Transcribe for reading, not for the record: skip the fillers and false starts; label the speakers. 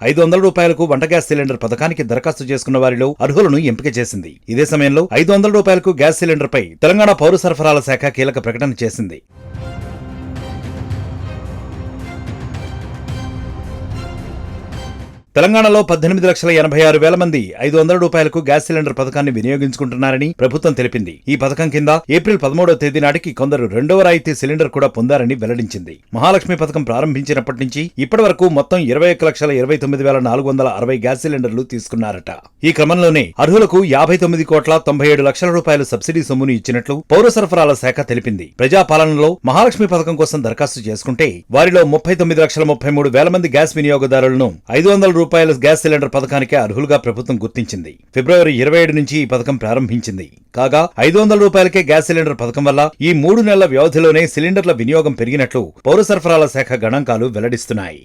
Speaker 1: 500 రూపాయలకు వంట gas cylinder పథకానికి దరఖాస్తు చేసుకున్న వారిలో అర్హులను ఎంపిక చేసింది. ఇదే సమయంలో 500 రూపాయలకు గ్యాస్ సిలిండర్పై తెలంగాణ పౌర సరఫరాల శాఖ కీలక ప్రకటన చేసింది. తెలంగాణలో 18,86,000 మంది 500 రూపాయలకు గ్యాస్ సిలిండర్ పథకాన్ని వినియోగించుకుంటున్నారని ప్రభుత్వం తెలిపింది. ఈ పథకం కింద ఏప్రిల్ 13వ తేదీ నాటికి కొందరు రెండవ రాయితీ సిలిండర్ కూడా పొందారని వెల్లడించింది. మహాలక్ష్మి పథకం ప్రారంభించినప్పటి నుంచి ఇప్పటి వరకు మొత్తం 21,29,460 గ్యాస్ సిలిండర్లు తీసుకున్నారట. ఈ క్రమంలోనే అర్హులకు 59,97,00,000 రూపాయలు సబ్సిడీ సొమ్మును ఇచ్చినట్లు పౌర సరఫరాల శాఖ తెలిపింది. ప్రజాపాలనలో మహాలక్ష్మి పథకం కోసం దరఖాస్తు చేసుకుంటే వారిలో 39,33,000 మంది గ్యాస్ వినియోగదారులను 500 రూపాయల గ్యాస్ సిలిండర్ పథకానికే అర్హులుగా ప్రభుత్వం గుర్తించింది. ఫిబ్రవరి 27 నుంచి ఈ పథకం ప్రారంభించింది. కాగా 500 రూపాయలకే గ్యాస్ సిలిండర్ పథకం వల్ల ఈ 3 నెలల వ్యవధిలోనే సిలిండర్ల వినియోగం పెరిగినట్లు పౌర సరఫరాల శాఖ గణాంకాలు వెల్లడిస్తున్నాయి.